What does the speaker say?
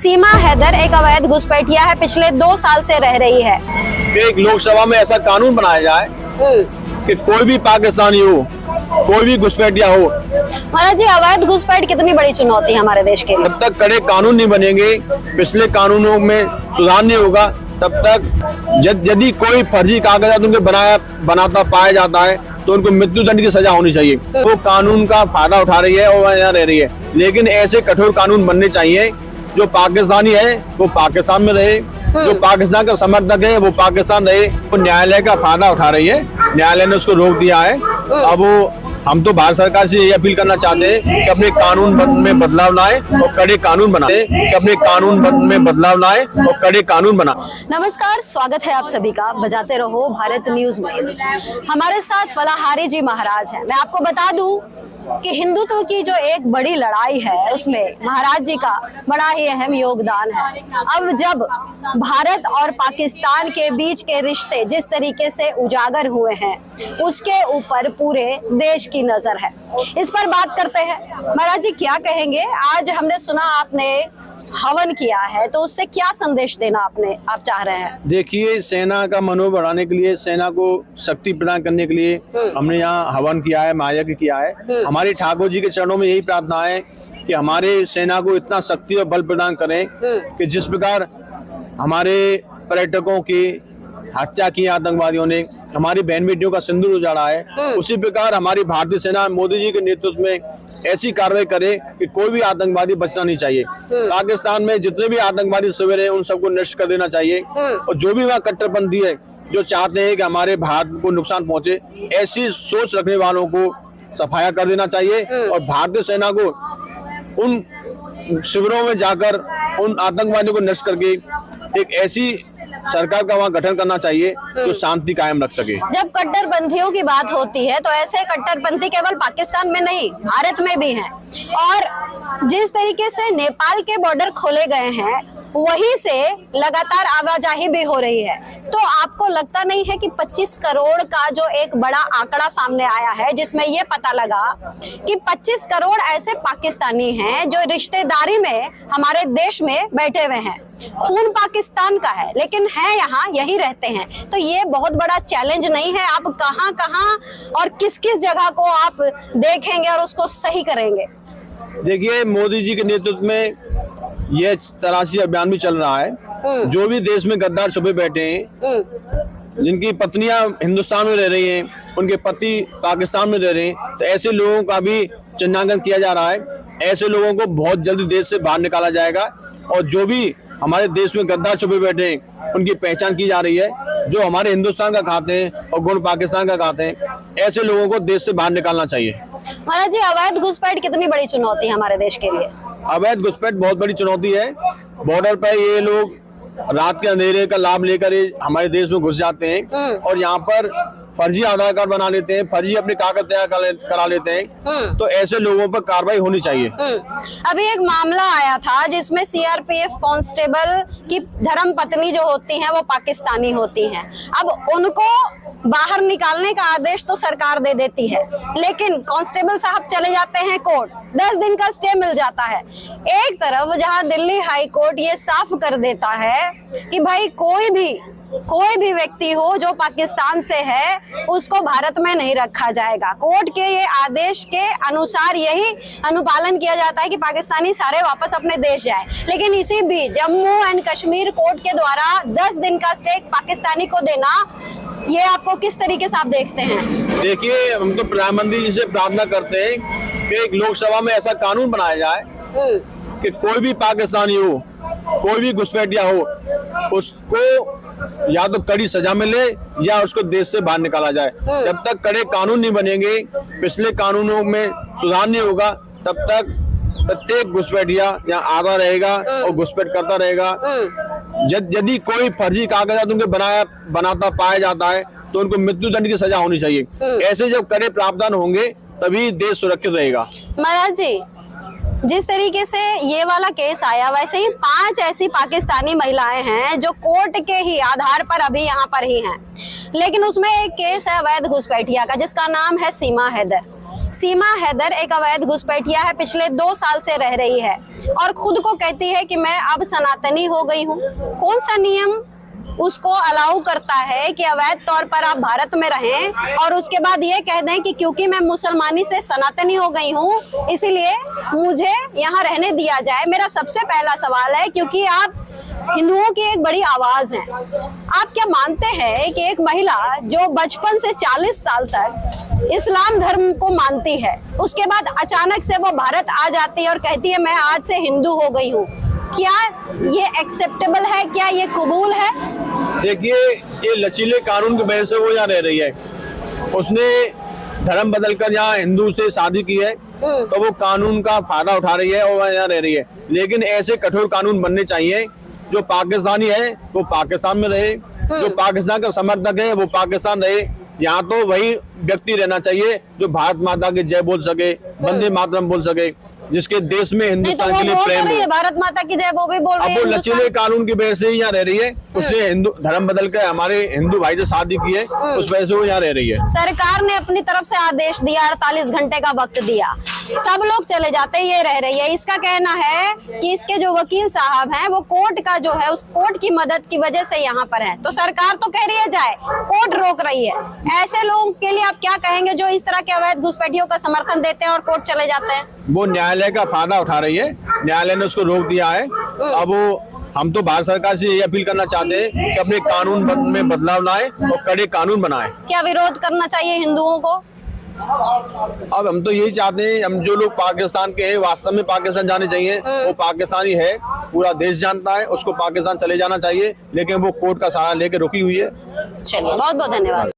सीमा हैदर एक अवैध घुसपैठिया है, पिछले 2 साल से रह रही है। एक लोकसभा में ऐसा कानून बनाया जाए कि कोई भी पाकिस्तानी हो, कोई भी घुसपैठिया हो। महाराज जी, अवैध घुसपैठ कितनी बड़ी चुनौती है हमारे देश के लिए। जब तक कड़े कानून नहीं बनेंगे, पिछले कानूनों में सुधार नहीं होगा, तब तक यदि कोई फर्जी कागजात उनके बनाता पाया जाता है तो उनको मृत्यु दंड की सजा होनी चाहिए। वो कानून का फायदा उठा रही है और यहाँ रह रही है, लेकिन ऐसे कठोर कानून बनने चाहिए जो पाकिस्तानी है वो पाकिस्तान में रहे, जो पाकिस्तान का समर्थक है वो पाकिस्तान रहे। वो न्यायालय का फायदा उठा रही है, न्यायालय ने उसको रोक दिया है। अब हम तो भारत सरकार से यही अपील करना चाहते हैं कि अपने कानून में बदलाव लाए और कड़े कानून बनाए, और कड़े कानून बनाए। नमस्कार, स्वागत है आप सभी का बजाते रहो भारत न्यूज में। हमारे साथ फलाहारी जी महाराज हैं। मैं आपको बता दूं कि हिंदुत्व की जो एक बड़ी लड़ाई है उसमें महाराज जी का बड़ा ही अहम योगदान है। अब जब भारत और पाकिस्तान के बीच के रिश्ते जिस तरीके से उजागर हुए हैं, उसके ऊपर पूरे देश की नजर है। इस पर बात करते हैं। महाराज जी, क्या कहेंगे? आज हमने सुना आपने हवन किया है, तो उससे क्या संदेश देना आप चाह रहे हैं? देखिए, सेना का मनोबल बढ़ाने के लिए, सेना को शक्ति प्रदान करने के लिए हमने यहाँ हवन किया है, महायज्ञ किया है। हमारे ठाकुर जी के चरणों में यही प्रार्थना है कि हमारे सेना को इतना शक्ति और बल प्रदान करें कि जिस प्रकार हमारे पर्यटकों की हत्या की आतंकवादियों ने, हमारी बहन बेटियों का सिंदूर उजाड़ा है, उसी प्रकार हमारी भारतीय सेना मोदी जी के नेतृत्व में ऐसी कार्रवाई करे कि कोई भी आतंकवादी बचना नहीं चाहिए। पाकिस्तान में जितने भी आतंकवादी शिविर हैं उन सबको नष्ट कर देना चाहिए, और जो भी वहाँ कट्टरपंथी है जो चाहते हैं कि हमारे भारत को नुकसान पहुंचे, ऐसी सोच रखने वालों को सफाया कर देना चाहिए। और भारतीय सेना को उन शिविरों में जाकर उन आतंकवादियों को नष्ट करके एक ऐसी सरकार का वहाँ गठन करना चाहिए जो शांति कायम रख सके। जब कट्टरपंथियों की बात होती है तो ऐसे कट्टरपंथी केवल पाकिस्तान में नहीं, भारत में भी हैं। और जिस तरीके से नेपाल के बॉर्डर खोले गए हैं, वहीं से लगातार आवाजाही भी हो रही है। तो आपको लगता नहीं है कि 25 करोड़ का जो एक बड़ा आंकड़ा सामने आया है, जिसमें ये पता लगा कि 25 करोड़ ऐसे पाकिस्तानी हैं जो रिश्तेदारी में हमारे देश में बैठे हुए हैं, खून पाकिस्तान का है लेकिन है यहाँ, यही रहते हैं। तो ये बहुत बड़ा चैलेंज नहीं है? आप कहाँ और किस जगह को आप देखेंगे और उसको सही करेंगे? देखिए, मोदी जी के नेतृत्व में ये तलाशी अभियान भी चल रहा है। जो भी देश में गद्दार छुपे बैठे हैं, जिनकी पत्नियां हिंदुस्तान में रह रही हैं, उनके पति पाकिस्तान में रह रहे हैं, तो ऐसे लोगों का भी चिन्हांकन किया जा रहा है। ऐसे लोगों को बहुत जल्दी देश से बाहर निकाला जाएगा, और जो भी हमारे देश में गद्दार छुपे बैठे हैं उनकी पहचान की जा रही है। जो हमारे हिंदुस्तान का खाते हैं और गुण पाकिस्तान का खाते हैं, ऐसे लोगों को देश से बाहर निकालना चाहिए। महाराज जी, अवैध घुसपैठ कितनी बड़ी चुनौती है हमारे देश के लिए? अवैध घुसपैठ बहुत बड़ी चुनौती है। बॉर्डर पर ये लोग रात के अंधेरे का लाभ लेकर हमारे देश में घुस जाते हैं और यहाँ पर फर्जी आधार कार्ड बना लेते हैं, फर्जी अपने कागज तैयार करा लेते हैं। तो ऐसे लोगों पर कार्रवाई होनी चाहिए। अभी एक मामला आया था जिसमें सीआरपीएफ कांस्टेबल की धर्मपत्नी जो होती हैं वो पाकिस्तानी होती हैं। अब उनको बाहर निकालने का आदेश तो सरकार दे देती है, लेकिन कांस्टेबल साहब चले जाते हैं कोर्ट, 10 दिन का स्टे मिल जाता है। एक तरफ जहां दिल्ली हाई कोर्ट ये साफ कर देता है कि भाई कोई भी व्यक्ति हो जो पाकिस्तान से है उसको भारत में नहीं रखा जाएगा। कोर्ट के ये आदेश के अनुसार यही अनुपालन किया जाता है कि पाकिस्तानी सारे वापस अपने देश जाए। लेकिन इसी भी जम्मू एंड कश्मीर कोर्ट के द्वारा 10 दिन का स्टे पाकिस्तानी को देना, ये आपको किस तरीके से आप देखते हैं? देखिए, हम तो प्रधानमंत्री जी से प्रार्थना करते हैं कि एक लोकसभा में ऐसा कानून बनाया जाए कि कोई भी पाकिस्तानी हो, कोई भी घुसपैठिया हो, उसको या तो कड़ी सजा मिले या उसको देश से बाहर निकाला जाए। जब तक कड़े कानून नहीं बनेंगे, पिछले कानूनों में सुधार नहीं होगा, तब तक प्रत्येक घुसपैठिया यहाँ आता रहेगा और घुसपैठ करता रहेगा। यदि कोई फर्जी कागजात उनके बनाता पाया जाता है तो उनको मृत्यु दंड की सजा होनी चाहिए। ऐसे जब कड़े प्रावधान होंगे तभी देश सुरक्षित रहेगा। महाराज जी, जिस तरीके से ये वाला केस आया, वैसे ही 5 ऐसी पाकिस्तानी महिलाएं हैं जो कोर्ट के ही आधार पर अभी यहाँ पर ही हैं, लेकिन उसमें एक केस है अवैध घुसपैठिया का जिसका नाम है सीमा हैदर। सीमा हैदर एक अवैध घुसपैठिया है, पिछले 2 साल से रह रही है और खुद को कहती है कि मैं अब सनातनी हो गई हूँ। कौन सा नियम उसको अलाउ करता है कि अवैध तौर पर आप भारत में रहें और उसके बाद ये कह दें कि क्योंकि मैं मुसलमानी से सनातनी हो गई हूँ इसलिए मुझे यहाँ रहने दिया जाए। मेरा सबसे पहला सवाल है, क्योंकि आप हिंदुओं की एक बड़ी आवाज है, आप क्या मानते हैं कि एक महिला जो बचपन से 40 साल तक इस्लाम धर्म को मानती है, उसके बाद अचानक से वो भारत आ जाती है और कहती है मैं आज से हिंदू हो गई हूँ, क्या ये एक्सेप्टेबल है? क्या ये कबूल है? देखिए, ये लचीले कानून की वजह से वो यहाँ रह रही है। उसने धर्म बदलकर यहाँ हिंदू से शादी की है तो वो कानून का फायदा उठा रही है और यहाँ रह रही है। लेकिन ऐसे कठोर कानून बनने चाहिए, जो पाकिस्तानी है वो पाकिस्तान में रहे, जो पाकिस्तान का समर्थक है वो पाकिस्तान रहे। यहाँ तो वही व्यक्ति रहना चाहिए जो भारत माता की जय बोल सके, वंदे मातरम बोल सके, जिसके देश में हिंदुस्तान के लिए प्रेम हो। भारत माता की जय वो भी बोल रही है। अब वो लचीले कानून की वजह से ही यहाँ रह रही है। उसने हिंदू धर्म बदल कर हमारे हिंदू भाई से शादी की है, उस वजह से वो यहाँ रह रही है। सरकार ने अपनी तरफ से आदेश दिया, 48 घंटे का वक्त दिया, सब लोग चले जाते हैं, ये रह रही है। इसका कहना है कि इसके जो वकील साहब हैं वो कोर्ट का जो है उस कोर्ट की मदद की वजह से यहाँ पर है। तो सरकार तो कह रही है जाए, कोर्ट रोक रही है। ऐसे लोगों के लिए आप क्या कहेंगे जो इस तरह के अवैध घुसपैठियों का समर्थन देते हैं और कोर्ट चले जाते हैं? वो न्यायालय का फायदा उठा रही है, न्यायालय ने उसको रोक दिया है। अब वो हम तो भारत सरकार से ये अपील करना चाहते हैं कि अपने कानून में बदलाव लाए और कड़े कानून बनाए। क्या विरोध करना चाहिए हिंदुओं को? अब हम तो यही चाहते हैं, हम जो लोग पाकिस्तान के हैं वास्तव में पाकिस्तान जाने चाहिए। वो पाकिस्तानी है, पूरा देश जानता है, उसको पाकिस्तान चले जाना चाहिए, लेकिन वो कोर्ट का सहारा लेके रुकी हुई है। चलिए, बहुत बहुत धन्यवाद।